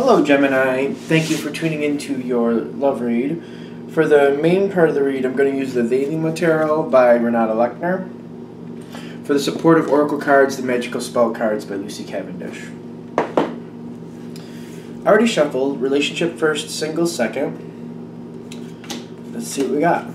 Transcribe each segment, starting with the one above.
Hello, Gemini. Thank you for tuning into your love read. For the main part of the read, I'm going to use the Valima Tarot by Renata Lechner. For the supportive oracle cards, the magical spell cards by Lucy Cavendish. Already shuffled. Relationship first, single second. Let's see what we got.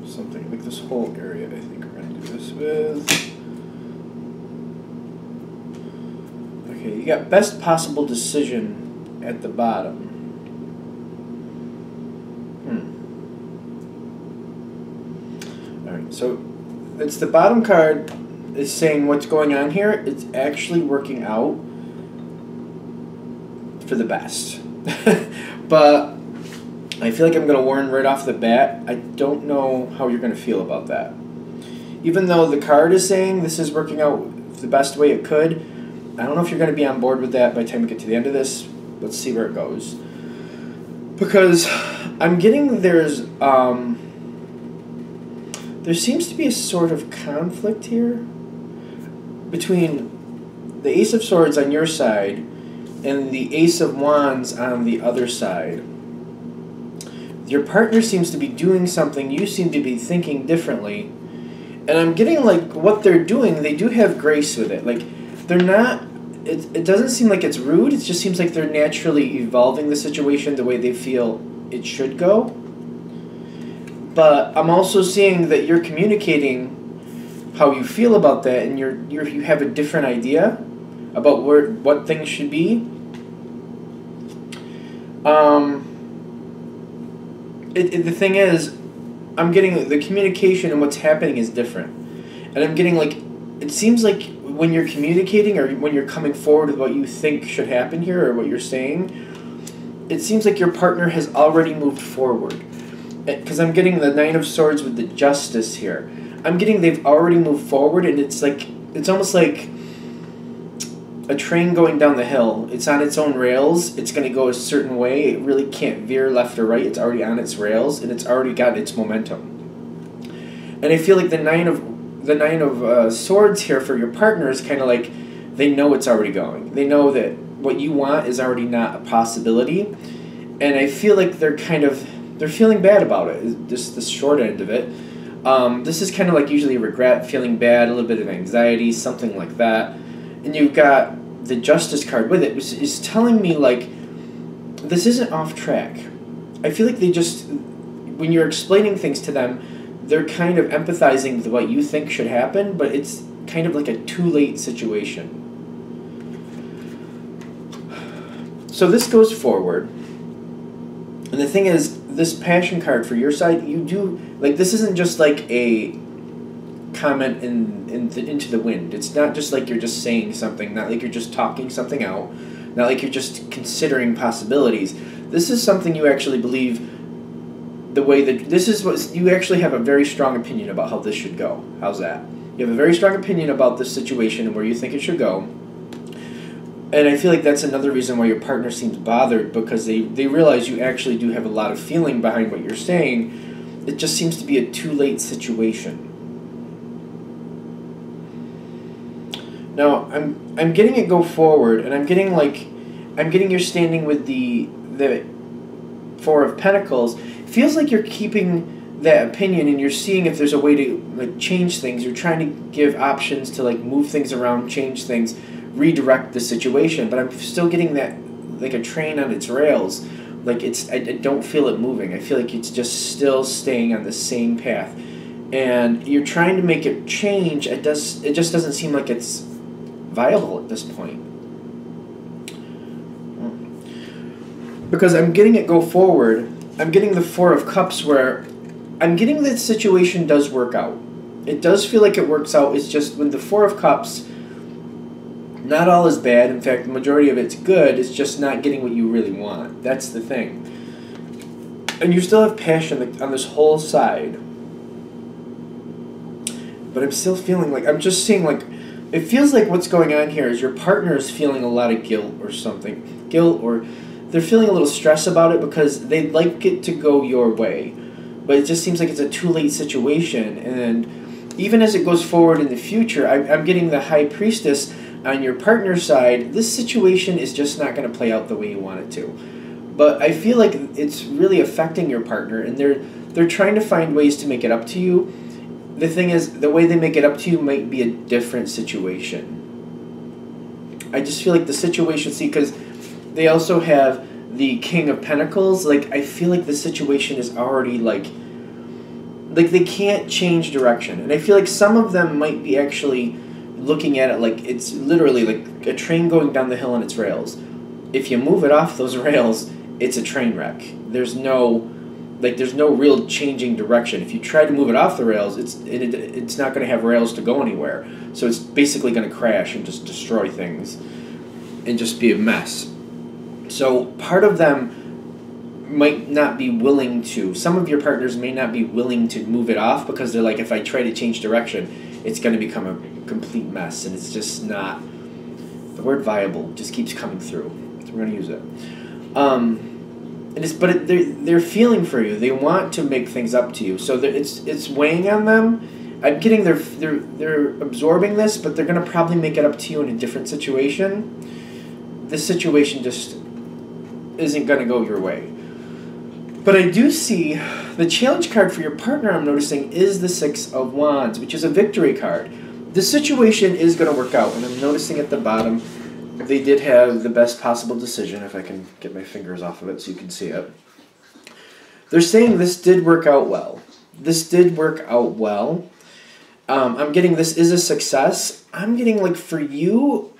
Something like this whole area, I think we're going to do this with. Okay, you got best possible decision at the bottom. Alright, so it's the bottom card is saying what's going on here. It's actually working out for the best. But I feel like I'm going to warn right off the bat, I don't know how you're going to feel about that. Even though the card is saying this is working out the best way it could, I don't know if you're going to be on board with that by the time we get to the end of this. Let's see where it goes. Because I'm getting there seems to be a sort of conflict here between the Ace of Swords on your side and the Ace of Wands on the other side. Your partner seems to be doing something, you seem to be thinking differently. And I'm getting like what they're doing, they do have grace with it. Like they're not, it doesn't seem like it's rude, it just seems like they're naturally evolving the situation the way they feel it should go. But I'm also seeing that you're communicating how you feel about that, and you have a different idea about what things should be. The thing is, I'm getting the communication and what's happening is different. And I'm getting like, it seems like when you're communicating or when you're coming forward with what you think should happen here or what you're saying, it seems like your partner has already moved forward. Because I'm getting the Nine of Swords with the Justice here. I'm getting they've already moved forward, and it's like, it's almost like a train going down the hill. It's on its own rails. It's going to go a certain way. It really can't veer left or right. It's already on its rails, and it's already got its momentum. And I feel like the Nine of Swords here for your partner is kind of like they know it's already going. They know that what you want is already not a possibility, and I feel like they're feeling bad about it. Just the short end of it. This is kind of like usually regret, feeling bad, a little bit of anxiety, something like that. And you've got the Justice card with it, which is telling me, like, this isn't off track. I feel like they just, when you're explaining things to them, they're kind of empathizing with what you think should happen, but it's kind of like a too late situation. So this goes forward. And the thing is, this Passion card for your side, you do, like, this isn't just like a comment into the wind. It's not just like you're just saying something, not like you're just talking something out, not like you're just considering possibilities. This is something you actually believe the way that, this is what, you actually have a very strong opinion about how this should go. How's that? You have a very strong opinion about this situation and where you think it should go. And I feel like that's another reason why your partner seems bothered, because they realize you actually do have a lot of feeling behind what you're saying. It just seems to be a too late situation. Now, I'm getting it go forward, and I'm getting you're standing with the Four of Pentacles. It feels like you're keeping that opinion, and you're seeing if there's a way to like change things. You're trying to give options to like move things around, change things, redirect the situation. But I'm still getting that like a train on its rails. Like I don't feel it moving. I feel like it's just still staying on the same path, and you're trying to make it change. It just doesn't seem like it's viable at this point. Because I'm getting it go forward. I'm getting the Four of Cups where I'm getting that situation does work out. It does feel like it works out. It's just when the Four of Cups, not all is bad. In fact, the majority of it's good. It's just not getting what you really want. That's the thing. And you still have passion on this whole side. But I'm still feeling like, I'm just seeing like, it feels like what's going on here is your partner is feeling a lot of guilt or something. Guilt or they're feeling a little stress about it because they'd like it to go your way. But it just seems like it's a too late situation. And even as it goes forward in the future, I'm getting the High Priestess on your partner's side. This situation is just not going to play out the way you want it to. But I feel like it's really affecting your partner, and they're trying to find ways to make it up to you. The thing is, the way they make it up to you might be a different situation. I just feel like the situation, see, because they also have the King of Pentacles, like, I feel like the situation is already, like they can't change direction. And I feel like some of them might be actually looking at it like it's literally like a train going down the hill on its rails. If you move it off those rails, it's a train wreck. There's no real changing direction. If you try to move it off the rails, it's not going to have rails to go anywhere. So it's basically going to crash and just destroy things and just be a mess. So part of them might not be willing to. Some of your partners may not be willing to move it off because they're like, if I try to change direction, it's going to become a complete mess, and it's just not. The word viable just keeps coming through, so we're going to use it. They're feeling for you. They want to make things up to you. So it's weighing on them. I'm getting they're absorbing this, but they're going to probably make it up to you in a different situation. This situation just isn't going to go your way. But I do see the challenge card for your partner, I'm noticing, is the Six of Wands, which is a victory card. The situation is going to work out, and I'm noticing at the bottom they did have the best possible decision, if I can get my fingers off of it so you can see it. They're saying this did work out well. This did work out well. I'm getting this is a success. I'm getting, like, for you,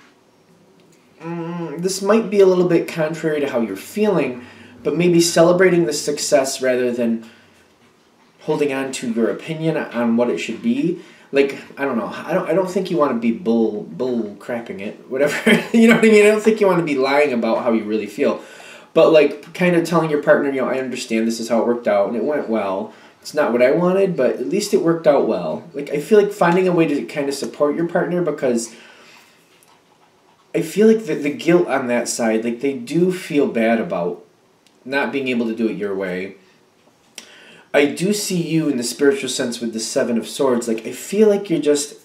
this might be a little bit contrary to how you're feeling, but maybe celebrating the success rather than holding on to your opinion on what it should be. Like, I don't know. I don't think you want to be bull crapping it, whatever. You know what I mean? I don't think you want to be lying about how you really feel. But, like, kind of telling your partner, you know, I understand this is how it worked out and it went well. It's not what I wanted, but at least it worked out well. Like, I feel like finding a way to kind of support your partner, because I feel like the guilt on that side, like, they do feel bad about not being able to do it your way. I do see you in the spiritual sense with the Seven of Swords. Like, I feel like you're just,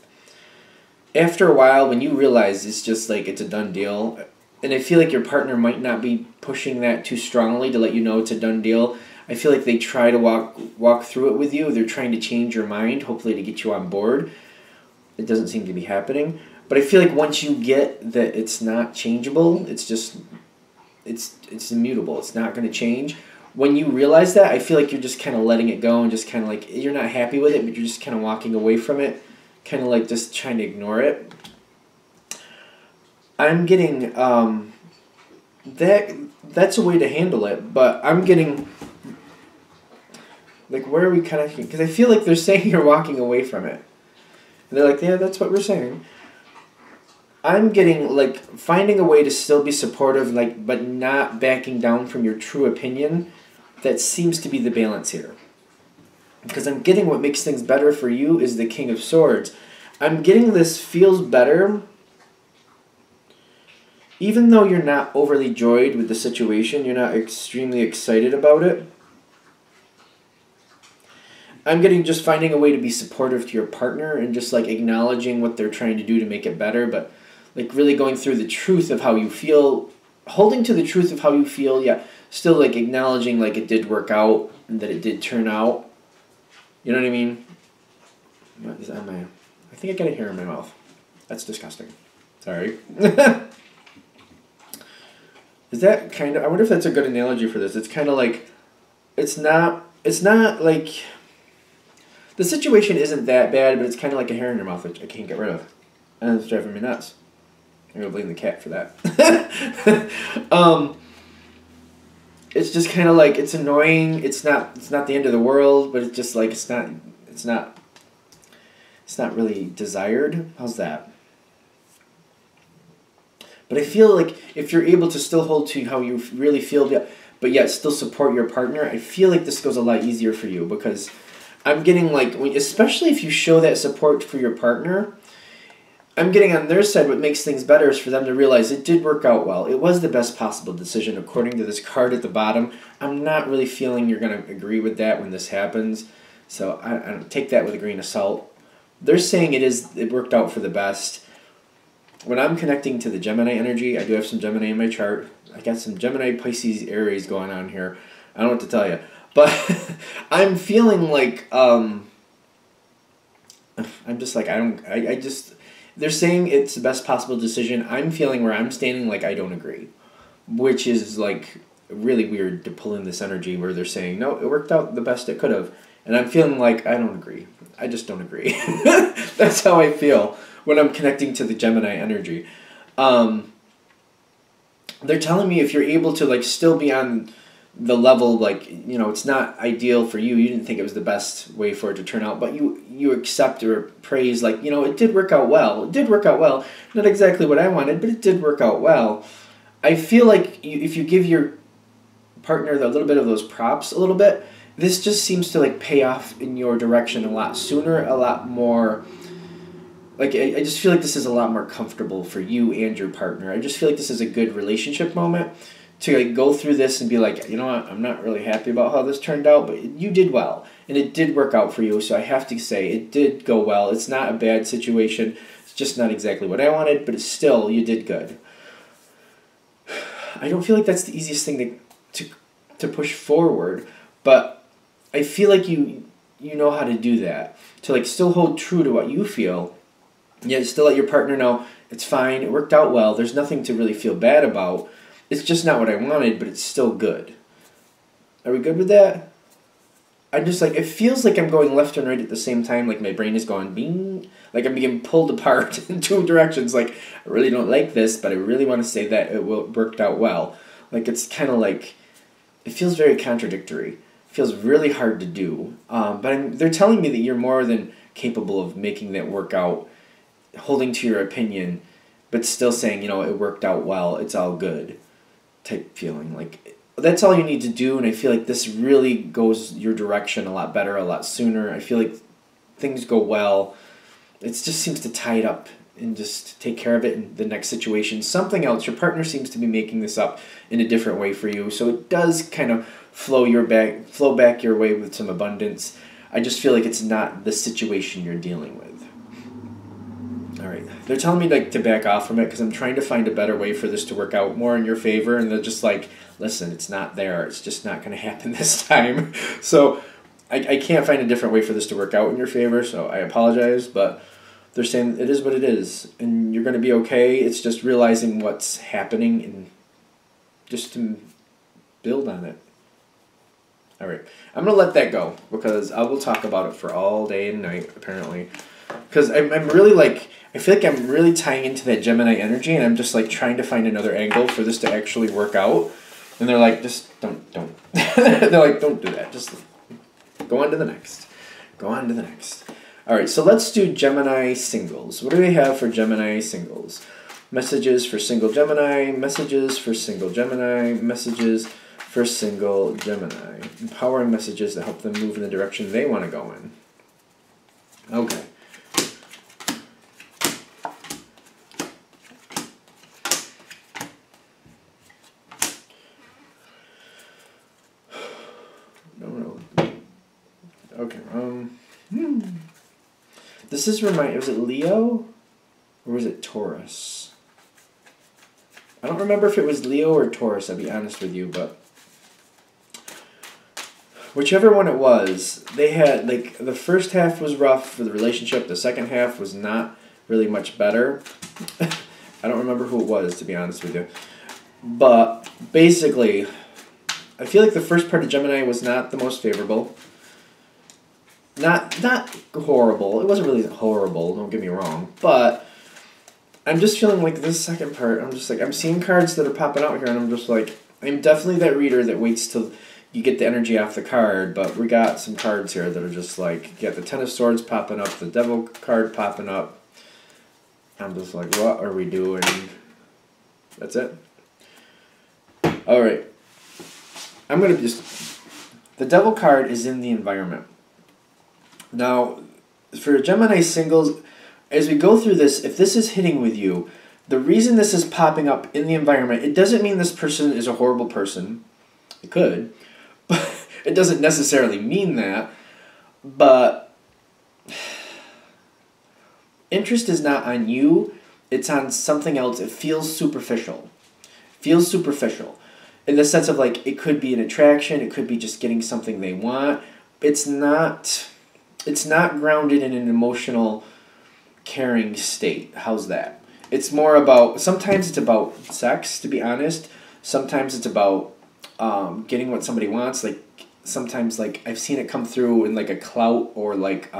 after a while, when you realize it's just like it's a done deal, and I feel like your partner might not be pushing that too strongly to let you know it's a done deal. I feel like they try to walk through it with you. They're trying to change your mind, hopefully to get you on board. It doesn't seem to be happening. But I feel like once you get that it's not changeable, it's just, it's immutable. It's not going to change. When you realize that, I feel like you're just kind of letting it go and just kind of like, you're not happy with it, but you're just kind of walking away from it, kind of like just trying to ignore it. I'm getting, that's a way to handle it, but I'm getting, like, where are we connecting? Because I feel like they're saying you're walking away from it. And they're like, yeah, that's what we're saying. I'm getting, like, finding a way to still be supportive, like, but not backing down from your true opinion. That seems to be the balance here. Because I'm getting what makes things better for you is the King of Swords. I'm getting this feels better. Even though you're not overly joyed with the situation, you're not extremely excited about it. I'm getting just finding a way to be supportive to your partner and just, like, acknowledging what they're trying to do to make it better, but, like, really going through the truth of how you feel, holding to the truth of how you feel, yeah, still, like, acknowledging, like, it did work out and that it did turn out. You know what I mean? What is that? I think I got a hair in my mouth. That's disgusting. Sorry. Is that kind of, I wonder if that's a good analogy for this. It's kind of like, it's not like, the situation isn't that bad, but it's kind of like a hair in your mouth, which I can't get rid of. And it's driving me nuts. I'm going to blame the cat for that. It's just kind of like, it's annoying. It's not the end of the world, but it's just like, it's not really desired. How's that? But I feel like if you're able to still hold to how you really feel, but yet still support your partner, I feel like this goes a lot easier for you, because I'm getting, like, especially if you show that support for your partner, I'm getting on their side, what makes things better is for them to realize it did work out well. It was the best possible decision according to this card at the bottom. I'm not really feeling you're going to agree with that when this happens. So I don't take that with a grain of salt. They're saying it worked out for the best. When I'm connecting to the Gemini energy, I do have some Gemini in my chart. I got some Gemini, Pisces, Aries going on here. I don't know what to tell you. But I'm feeling like, I'm just like, they're saying it's the best possible decision. I'm feeling where I'm standing like I don't agree. Which is like really weird to pull in this energy where they're saying, no, it worked out the best it could have. And I'm feeling like I don't agree. I just don't agree. That's how I feel when I'm connecting to the Gemini energy. They're telling me if you're able to like still be on the level, like, you know, it's not ideal for you. You didn't think it was the best way for it to turn out, but you accept or praise, like, you know, it did work out well. It did work out well. Not exactly what I wanted, but it did work out well. I feel like if you give your partner a little bit of those props a little bit, this just seems to like pay off in your direction a lot sooner, a lot more. Like, I just feel like this is a lot more comfortable for you and your partner. I just feel like this is a good relationship moment to like go through this and be like, you know what, I'm not really happy about how this turned out, but you did well. And it did work out for you, so I have to say it did go well. It's not a bad situation. It's just not exactly what I wanted, but it's still, you did good. I don't feel like that's the easiest thing to push forward, but I feel like you know how to do that. To like still hold true to what you feel, yet still let your partner know it's fine, it worked out well, there's nothing to really feel bad about. It's just not what I wanted, but it's still good. Are we good with that? I just like, it feels like I'm going left and right at the same time, like my brain is going bing, like I'm being pulled apart in two directions, like I really don't like this, but I really want to say that it worked out well. Like it's kind of like, it feels very contradictory. It feels really hard to do, but they're telling me that you're more than capable of making that work out, holding to your opinion, but still saying, you know, it worked out well, it's all good type feeling. Like, that's all you need to do, and I feel like this really goes your direction a lot better, a lot sooner. I feel like things go well. It just seems to tie it up and just take care of it in the next situation. Something else, your partner seems to be making this up in a different way for you, so it does kind of flow back your way with some abundance. I just feel like it's not the situation you're dealing with. All right, they're telling me like to back off from it because I'm trying to find a better way for this to work out more in your favor, and they're just like, listen, it's not there. It's just not going to happen this time. So I can't find a different way for this to work out in your favor, so I apologize, but they're saying it is what it is, and you're going to be okay. It's just realizing what's happening and just to build on it. All right, I'm going to let that go because I will talk about it for all day and night, apparently. Because I'm really like, I feel like I'm really tying into that Gemini energy, and I'm just like trying to find another angle for this to actually work out. And they're like, just don't. They're like, don't do that. Just go on to the next. Go on to the next. All right, so let's do Gemini singles. What do we have for Gemini singles? Messages for single Gemini, messages for single Gemini, messages for single Gemini. Empowering messages that help them move in the direction they want to go in. Okay. Okay, This is was it Leo? Or was it Taurus? I don't remember if it was Leo or Taurus, I'll be honest with you, but whichever one it was, they had, like, the first half was rough for the relationship, the second half was not really much better. I don't remember who it was, to be honest with you. But, basically, I feel like the first part of Gemini was not the most favorable. Not horrible. It wasn't really horrible, don't get me wrong. But I'm just feeling like this second part, I'm just like, I'm seeing cards that are popping out here, and I'm just like, I'm definitely that reader that waits till you get the energy off the card, but we got some cards here that are just like, you got the Ten of Swords popping up, the Devil card popping up. I'm just like, what are we doing? That's it. Alright. I'm going to just... The Devil card is in the environment. Now, for Gemini singles, as we go through this, if this is hitting with you, the reason this is popping up in the environment, it doesn't mean this person is a horrible person. It could, but it doesn't necessarily mean that. But interest is not on you, it's on something else. It feels superficial. Feels superficial. In the sense of like, it could be an attraction, it could be just getting something they want. It's not grounded in an emotional, caring state. How's that? It's more about, sometimes it's about sex, to be honest. Sometimes it's about getting what somebody wants. Like, sometimes, like, I've seen it come through in, like, a clout or, like,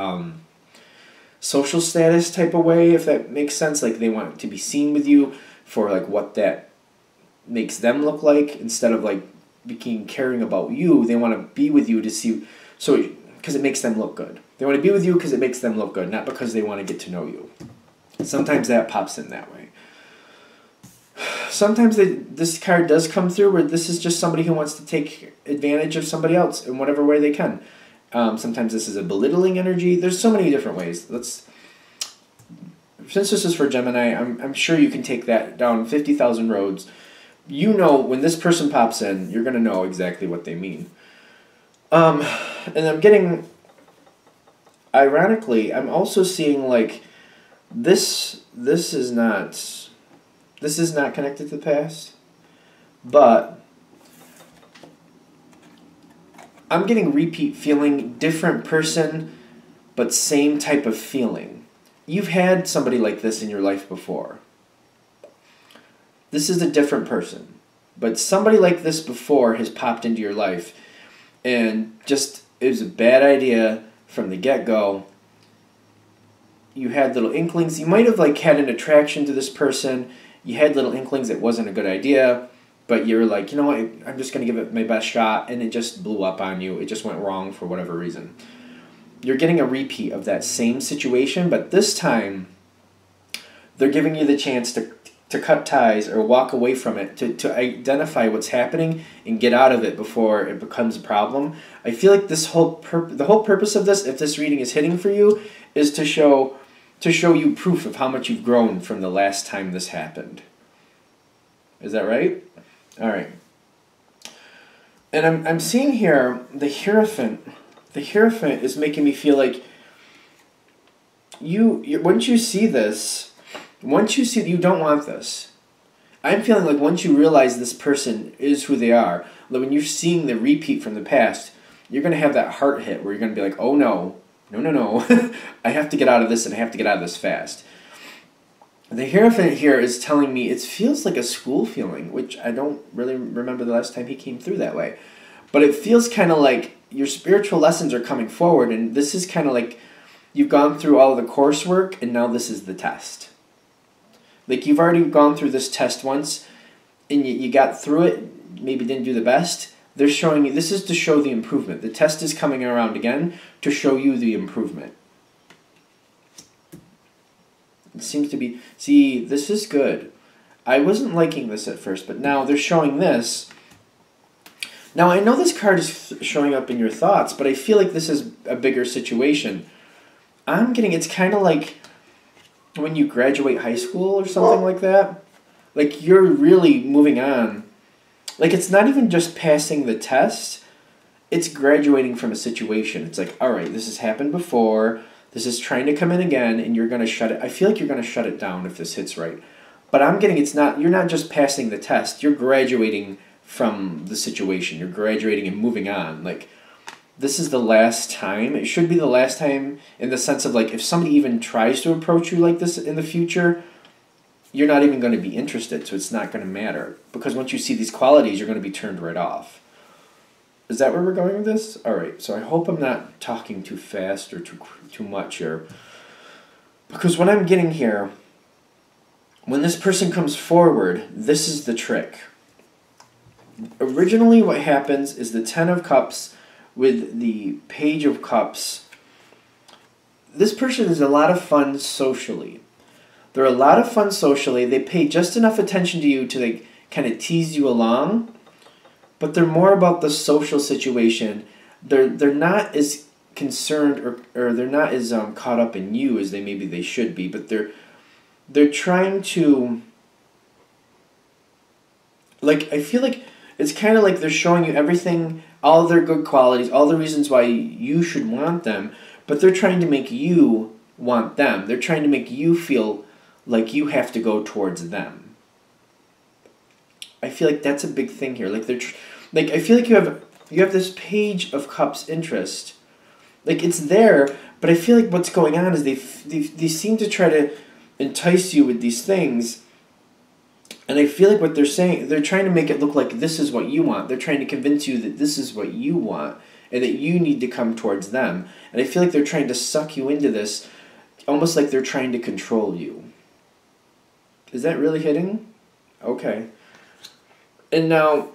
social status type of way, if that makes sense. Like, they want to be seen with you for, like, what that makes them look like. Instead of, like, being caring about you, they want to be with you to see, so, because it makes them look good. They want to be with you because it makes them look good, not because they want to get to know you. Sometimes that pops in that way. Sometimes this card does come through where this is just somebody who wants to take advantage of somebody else in whatever way they can. Sometimes this is a belittling energy. There's so many different ways. Since this is for Gemini, I'm sure you can take that down 50,000 roads. You know, when this person pops in, you're going to know exactly what they mean. And I'm getting, ironically, I'm also seeing like this is not connected to the past, but I'm getting repeat feeling, different person, but same type of feeling. You've had somebody like this in your life before. This is a different person, but somebody like this before has popped into your life, and just, it was a bad idea from the get-go. You had little inklings. You might have like had an attraction to this person. You had little inklings it wasn't a good idea, but you're like, you know what, I'm just going to give it my best shot, and it just blew up on you. It just went wrong for whatever reason. You're getting a repeat of that same situation, but this time they're giving you the chance to cut ties or walk away from it, to identify what's happening and get out of it before it becomes a problem. I feel like the whole purpose of this, if this reading is hitting for you, is to show you proof of how much you've grown from the last time this happened. Is that right? All right. And I'm seeing here the Hierophant. The Hierophant is making me feel like once you see this, you don't want this. I'm feeling like once you realize this person is who they are, like when you're seeing the repeat from the past, you're going to have that heart hit where you're going to be like, oh no, I have to get out of this, and I have to get out of this fast. The Hierophant here is telling me it feels like a school feeling, which I don't really remember the last time he came through that way. But it feels kind of like your spiritual lessons are coming forward, and this is kind of like you've gone through all the coursework, and now this is the test. Like you've already gone through this test once, and you got through it, maybe didn't do the best. They're showing you, this is to show the improvement. The test is coming around again to show you the improvement. It seems to be, see, this is good. I wasn't liking this at first, but now they're showing this. Now I know this card is showing up in your thoughts, but I feel like this is a bigger situation. I'm getting, it's kind of like when you graduate high school or something like that. Like you're really moving on. Like it's not even just passing the test, it's graduating from a situation. It's like, all right, this has happened before, this is trying to come in again, and you're going to shut it. I feel like you're going to shut it down if this hits right. But I'm getting, you're not just passing the test, you're graduating from the situation. You're graduating and moving on. Like, this is the last time. It should be the last time in the sense of, like, if somebody even tries to approach you like this in the future, you're not even going to be interested, so it's not going to matter. Because once you see these qualities, you're going to be turned right off. Is that where we're going with this? All right, so I hope I'm not talking too fast or too much here. Because what I'm getting here, when this person comes forward, this is the trick. Originally what happens is the Ten of Cups with the Page of Cups. This person is a lot of fun socially. They're a lot of fun socially. They pay just enough attention to you to like kind of tease you along, but they're more about the social situation. They're not as concerned, or they're not as caught up in you as they should be, but they're trying to, like, I feel like it's kind of like they're showing you everything, all their good qualities, all the reasons why you should want them, but they're trying to make you want them. They're trying to make you feel like you have to go towards them. I feel like that's a big thing here. Like like I feel like you have this Page of Cups interest. Like it's there, but I feel like what's going on is they seem to try to entice you with these things. And I feel like what they're saying, they're trying to make it look like this is what you want. They're trying to convince you that this is what you want and that you need to come towards them. And I feel like they're trying to suck you into this, almost like they're trying to control you. Is that really hitting? Okay. And now,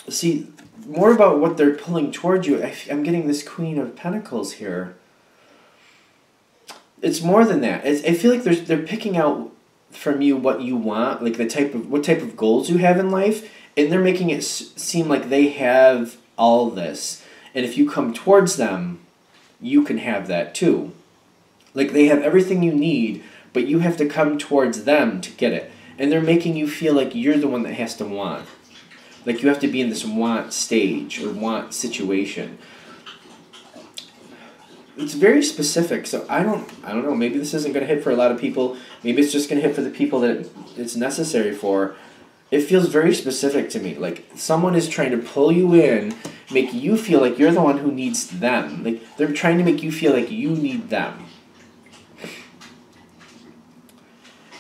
see, more about what they're pulling towards you. I'm getting this Queen of Pentacles here. It's more than that. I feel like they're picking out from you what you want, like what type of goals you have in life, and they're making it seem like they have all this. And if you come towards them, you can have that too. Like they have everything you need, but you have to come towards them to get it. And they're making you feel like you're the one that has to want. Like you have to be in this want stage or want situation. It's very specific, so I don't know, maybe this isn't going to hit for a lot of people. Maybe it's just going to hit for the people that it's necessary for. It feels very specific to me. Like someone is trying to pull you in, make you feel like you're the one who needs them. Like they're trying to make you feel like you need them.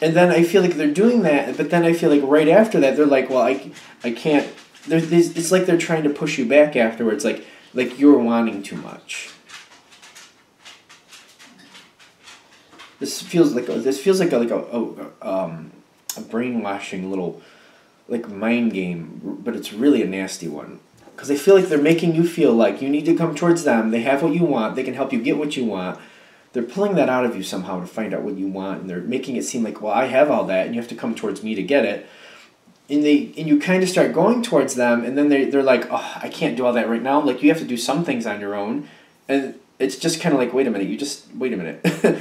And then I feel like they're doing that, but then I feel like right after that they're like, well, I can't. It's like they're trying to push you back afterwards, like you're wanting too much. This feels like a brainwashing little like mind game, but it's really a nasty one. Because I feel like they're making you feel like you need to come towards them. They have what you want. They can help you get what you want. They're pulling that out of you somehow to find out what you want, and they're making it seem like, well, I have all that, and you have to come towards me to get it. And you kind of start going towards them, and then they're like, oh, I can't do all that right now. Like you have to do some things on your own, and it's just kind of like, wait a minute.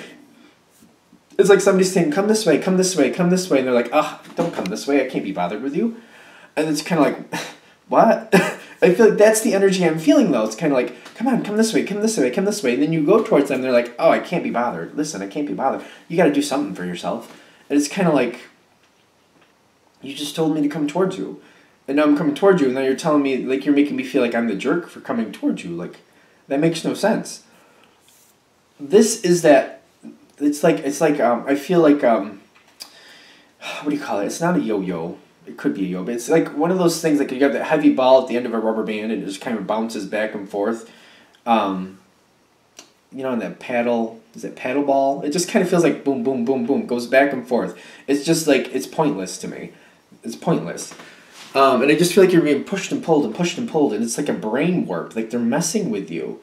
It's like somebody's saying, come this way, come this way, come this way. And they're like, oh, don't come this way. I can't be bothered with you. And it's kind of like, what? I feel like that's the energy I'm feeling, though. It's kind of like, come on, come this way, come this way, come this way. And then you go towards them. And they're like, oh, I can't be bothered. Listen, I can't be bothered. You got to do something for yourself. And it's kind of like, you just told me to come towards you. And now I'm coming towards you. And now you're telling me, like, you're making me feel like I'm the jerk for coming towards you. Like, that makes no sense. This is that. It's like I feel like what do you call it? It's not a yo-yo. It could be a yo, but it's like one of those things like you got that heavy ball at the end of a rubber band and it just kind of bounces back and forth. And that paddle, is it paddle ball? It just kind of feels like boom, boom, boom, boom, goes back and forth. It's just like it's pointless to me. It's pointless. And I just feel like you're being pushed and pulled and pushed and pulled, and it's like a brain warp. Like they're messing with you.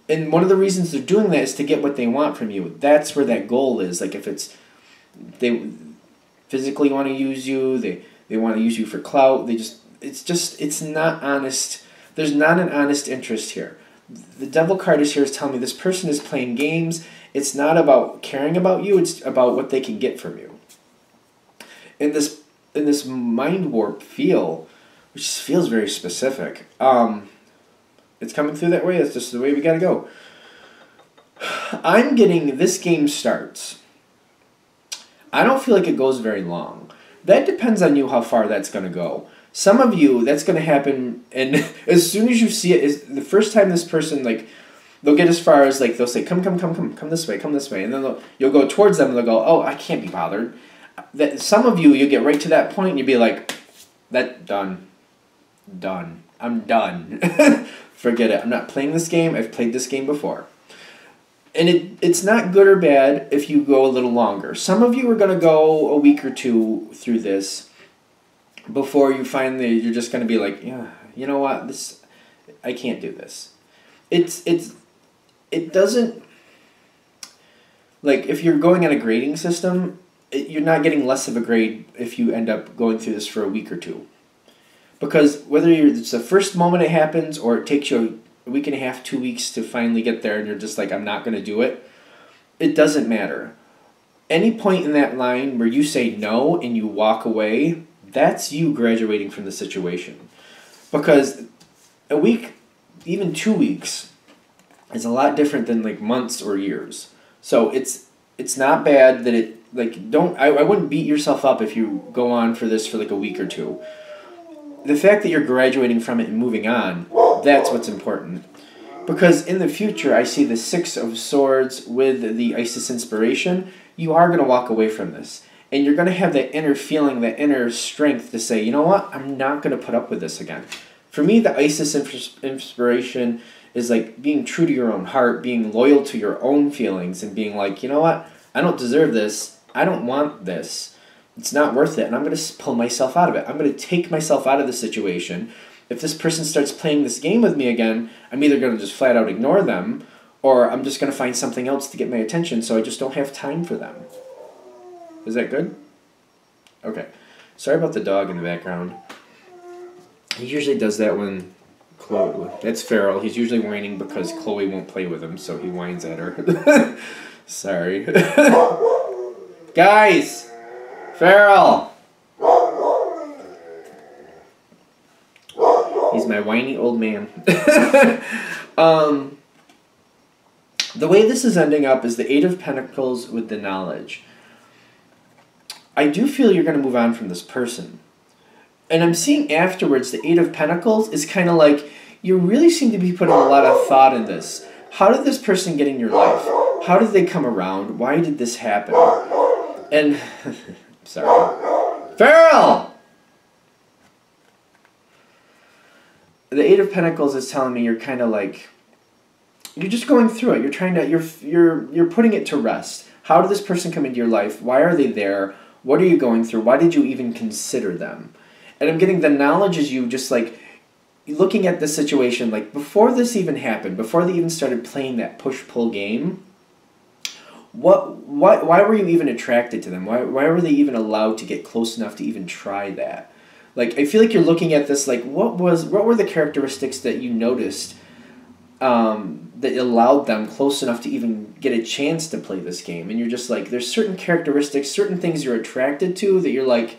And one of the reasons they're doing that is to get what they want from you. That's where that goal is. Like if they physically want to use you, they want to use you for clout. It's not honest. There's not an honest interest here. The Devil card is here is telling me this person is playing games. It's not about caring about you. It's about what they can get from you. In this mind warp feel, which feels very specific. It's coming through that way. That's just the way we gotta go. I'm getting this game starts. I don't feel like it goes very long. That depends on you how far that's gonna go. Some of you, that's gonna happen, and as soon as you see it, is the first time this person they'll get as far as they'll say come this way, and then you'll go towards them and they'll go, oh, I can't be bothered. That some of you get right to that point and you'll be like, done. I'm done. Forget it. I'm not playing this game. I've played this game before. And it's not good or bad if you go a little longer. Some of you are going to go a week or two through this before you finally, you're just going to be like, yeah, you know what, I can't do this. It doesn't, like if you're going on a grading system, you're not getting less of a grade if you end up going through this for a week or two. Because whether it's the first moment it happens or it takes you a week and a half, 2 weeks to finally get there and you're just like, I'm not going to do it, it doesn't matter. Any point in that line where you say no and you walk away, that's you graduating from the situation. Because a week, even 2 weeks, is a lot different than like months or years. So it's not bad that it, like, I wouldn't beat yourself up if you go on for this for like a week or two. The fact that you're graduating from it and moving on, that's what's important. Because in the future, I see the Six of Swords with the Isis inspiration. You are going to walk away from this. And you're going to have that inner feeling, that inner strength to say, you know what, I'm not going to put up with this again. For me, the Isis inspiration is like being true to your own heart, being loyal to your own feelings, and being like, you know what, I don't deserve this. I don't want this. It's not worth it, and I'm going to pull myself out of it. I'm going to take myself out of the situation. If this person starts playing this game with me again, I'm either going to just flat out ignore them, or I'm just going to find something else to get my attention, so I just don't have time for them. Is that good? Okay. Sorry about the dog in the background. He usually does that when Chloe... That's Farrell. He's usually whining because Chloe won't play with him, so he whines at her. Sorry. Guys! Farrell! He's my whiny old man. The way this is ending up is the Eight of Pentacles with the Knowledge. I do feel you're going to move on from this person. And I'm seeing afterwards the Eight of Pentacles is kind of like, you really seem to be putting a lot of thought in this. How did this person get in your life? How did they come around? Why did this happen? And... Sorry. Farrell! The Eight of Pentacles is telling me you're kind of like, you're just going through it. You're trying to, you're putting it to rest. How did this person come into your life? Why are they there? What are you going through? Why did you even consider them? And I'm getting the knowledge as you just like, looking at the situation, like before this even happened, before they even started playing that push-pull game, why were you even attracted to them? Why were they even allowed to get close enough to even try that? Like, I feel like you're looking at this like, what were the characteristics that you noticed that allowed them close enough to even get a chance to play this game? And you're just like, there's certain characteristics, certain things you're attracted to that you're like,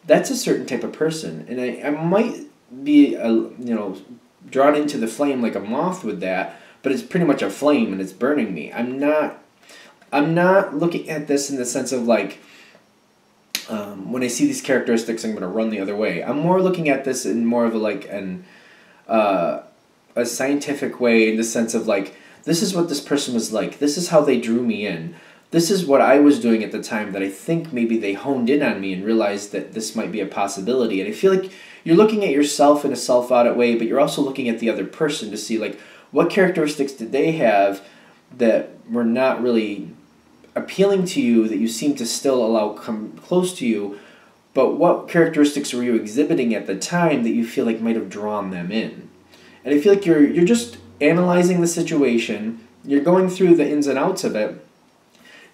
that's a certain type of person. And I might be, drawn into the flame like a moth with that, but it's pretty much a flame and it's burning me. I'm not looking at this in the sense of like, when I see these characteristics, I'm going to run the other way. I'm more looking at this in more of a scientific way, in the sense of like, this is what this person was like. This is how they drew me in. This is what I was doing at the time that I think maybe they honed in on me and realized that this might be a possibility. And I feel like you're looking at yourself in a self-audit way, but you're also looking at the other person to see like, what characteristics did they have that were not really appealing to you, that you seem to still allow come close to you, but what characteristics were you exhibiting at the time that you feel like might have drawn them in? And I feel like you're just analyzing the situation, you're going through the ins and outs of it,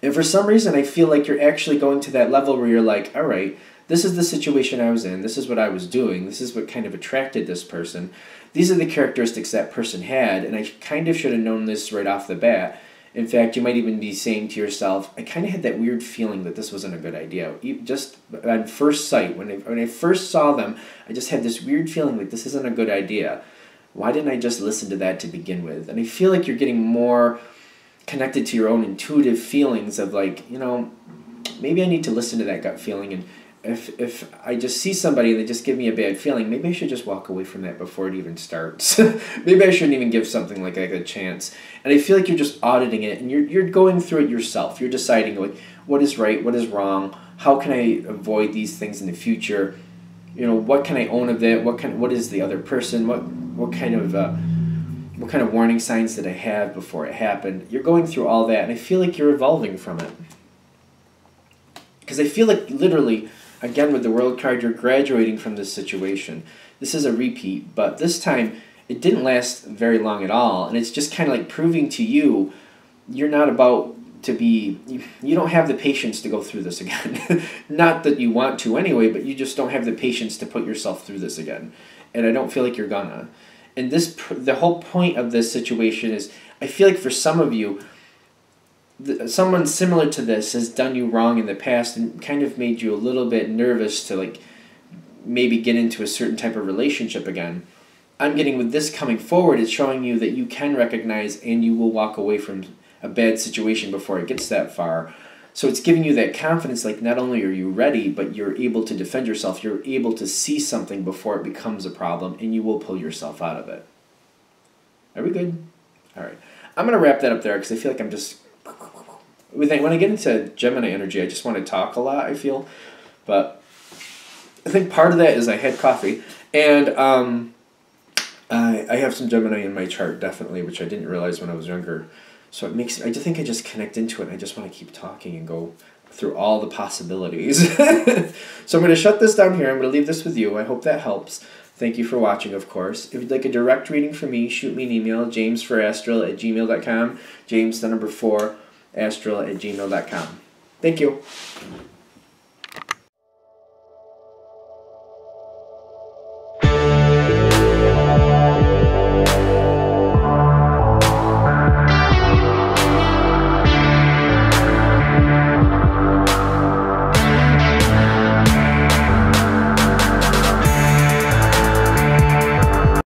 and for some reason I feel like you're actually going to that level where you're like, all right, this is the situation I was in, this is what I was doing, this is what kind of attracted this person, these are the characteristics that person had, and I kind of should have known this right off the bat. In fact, you might even be saying to yourself, I kind of had that weird feeling that this wasn't a good idea. Just on first sight, when I first saw them, I just had this weird feeling like this isn't a good idea. Why didn't I just listen to that to begin with? And I feel like you're getting more connected to your own intuitive feelings of like, maybe I need to listen to that gut feeling, and if I just see somebody and they just give me a bad feeling, maybe I should just walk away from that before it even starts. Maybe I shouldn't even give something like a chance. And I feel like you're just auditing it, and you're going through it yourself. You're deciding like, what is right, what is wrong, how can I avoid these things in the future? What can I own of it? What is the other person? What kind of warning signs did I have before it happened? You're going through all that, and I feel like you're evolving from it. Because I feel like literally, again with the World card, you're graduating from this situation. This is a repeat, but this time it didn't last very long at all, and it's just kind of like proving to you you're not about to be, you don't have the patience to go through this again. Not that you want to anyway, but you just don't have the patience to put yourself through this again. And I don't feel like you're gonna. And the whole point of this situation is, I feel like for some of you, someone similar to this has done you wrong in the past and kind of made you a little bit nervous to like maybe get into a certain type of relationship again. I'm getting with this coming forward, it's showing you that you can recognize and you will walk away from a bad situation before it gets that far. So it's giving you that confidence, like not only are you ready, but you're able to defend yourself. You're able to see something before it becomes a problem, and you will pull yourself out of it. Are we good? All right. I'm going to wrap that up there because I feel like I'm just... When I get into Gemini energy, I just want to talk a lot, I feel. But I think part of that is I had coffee, and I have some Gemini in my chart, definitely, which I didn't realize when I was younger. So it makes, I just think I just connect into it, and I just want to keep talking and go through all the possibilities. So I'm going to shut this down here. I'm going to leave this with you. I hope that helps. Thank you for watching, of course. If you'd like a direct reading from me, shoot me an email, jamesforastral@gmail.com, James, the number 4, astral@gmail.com. Thank you.